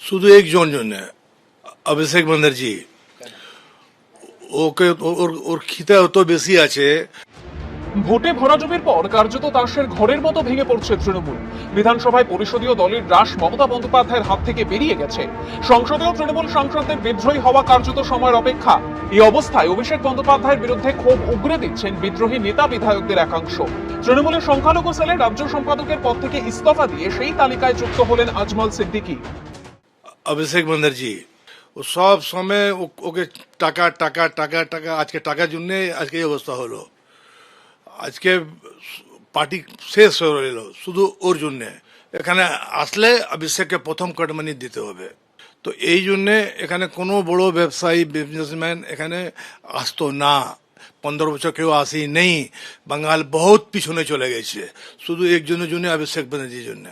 শুধু একজন জন্য, অভিষেক ব্যানার্জি। ওকে ওর খিতা অত বেশি আছে। ভোটে ভরাডুবির পর কার্যত দাসের ঘরের মতো ভেঙে পড়ছে তৃণমূল। বিধানসভায় পরিষদীয় দলের রাশ মমতা বন্দ্যোপাধ্যায়ের হাত থেকে বেরিয়ে গেছে। সংসদেও তৃণমূল সাংসদদের বিদ্রোহী হওয়া কার্যত সময়ের অপেক্ষা। এই অবস্থায় অভিষেক বন্দ্যোপাধ্যায়ের বিরুদ্ধে ক্ষোভ উগরে দিচ্ছেন বিদ্রোহী নেতা বিধায়কদের একাংশ। তৃণমূলের সংখ্যালঘু সেলের রাজ্য সম্পাদকের পদ থেকে ইস্তফা দিয়ে সেই তালিকায় যুক্ত হলেন আজমল সিদ্দিকী। অভিষেক ব্যানার্জি ও সব সময় ওকে টাকা টাকা টাকা টাকা, আজকে টাকার জন্য আজকে এই অবস্থা হলো। আজকে পার্টি শেষ হয়ে এলো শুধু ওর জন্যে। এখানে আসলে অভিষেককে প্রথম কাটমানি দিতে হবে। তো এই জন্যে এখানে কোনো বড় ব্যবসায়ী বিজনেসম্যান এখানে আসতো না। 15 বছর কেউ আসি নেই। বাঙাল বহুত পিছনে চলে গেছে শুধু একজনের জন্য, অভিষেক ব্যানার্জির জন্য।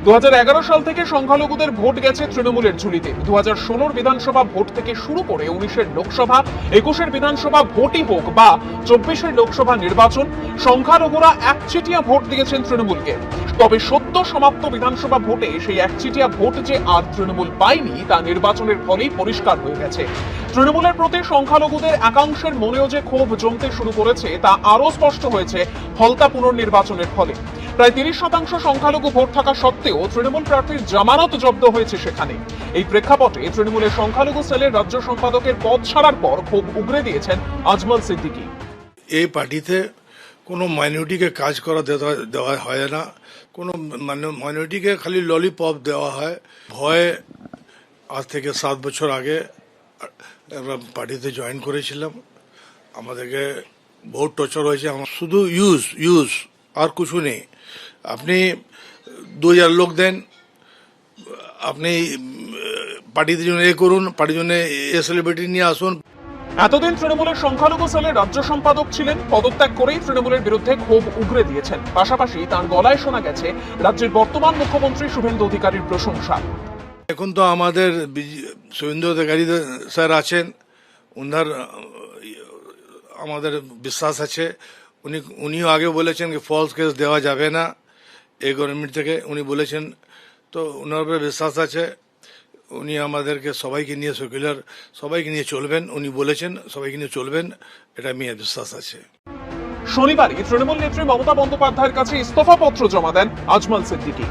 2011 সাল থেকে সংখ্যালঘুদের ভোট গেছে তৃণমূলের ঝুলিতে। 2016 বিধানসভা ভোট থেকে শুরু করে 19-এর লোকসভা, 21-এর বিধানসভা ভোটই হোক বা 24-এর লোকসভা নির্বাচন, সংখ্যালঘুরা একচেটিয়া ভোট দিয়েছেন তৃণমূলকে। তবে সদ্য সমাপ্ত বিধানসভা ভোটে সেই একচেটিয়া ভোট যে আর তৃণমূল পায়নি তা নির্বাচনের ফলেই পরিষ্কার হয়ে গেছে। তৃণমূলের প্রতি সংখ্যালঘুদের একাংশের মনেও যে ক্ষোভ জমতে শুরু করেছে তা আরও স্পষ্ট হয়েছে ফলতা পুনর্নির্বাচনের ফলে। প্রায় 30% সংখ্যালঘু ভোট থাকা সত্ত্বেও তৃণমূল প্রার্থীর জামানত জব্দ হয়েছে সেখানে। এই প্রেক্ষাপটে তৃণমূলের সংখ্যালঘু সেলের রাজ্য সম্পাদকের পদ ছাড়ার পর ক্ষোভ উগরে দিয়েছেন আজমল সিদ্দিকী। এই পার্টিতে কোনো মাইনরিটিকে কাজ করা দেওয়া হয় না। কোনো মাইনরিটিকে খালি ললিপপ দেওয়া হয়। ভয়ে আজ থেকে 7 বছর আগে আমরা পার্টিতে জয়েন করেছিলাম। আমাদেরকে বহুত টর্চার হয়েছে। শুধু ইউজ আর কিছু নেই। আপনি 2000 লোক দেন, আপনি পার্টির জন্য করুন, পার্টির জন্য সেলিব্রিটি নিয়ে আসুন। এতদিন তৃণমূলের সংখ্যালঘু সেলের রাজ্য সম্পাদক ছিলেন, পদত্যাগ করেই তৃণমূলের বিরুদ্ধে ক্ষোভ উগরে দিয়েছেন। পাশাপাশি তার গলায় শোনা গেছে রাজ্যের বর্তমান মুখ্যমন্ত্রী শুভেন্দু অধিকারীর প্রশংসা। এখন তো আমাদের শুভেন্দু অধিকারী স্যার আছেন, উনার আমাদের বিশ্বাস আছে। উনিও আগে বলেছেন কি ফলস কেস দেওয়া যাবে না এই গভর্নমেন্ট থেকে, উনি বলেছেন। তো ওনার উপরে বিশ্বাস আছে। উনি আমাদেরকে সবাইকে নিয়ে সেকুলার সবাইকে নিয়ে চলবেন, উনি বলেছেন সবাইকে নিয়ে চলবেন, এটা আমি বিশ্বাস আছে। শনিবারই তৃণমূল নেত্রী মমতা বন্দ্যোপাধ্যায়ের কাছে ইস্তফা পত্র জমা দেন আজমল সিদ্দিকী।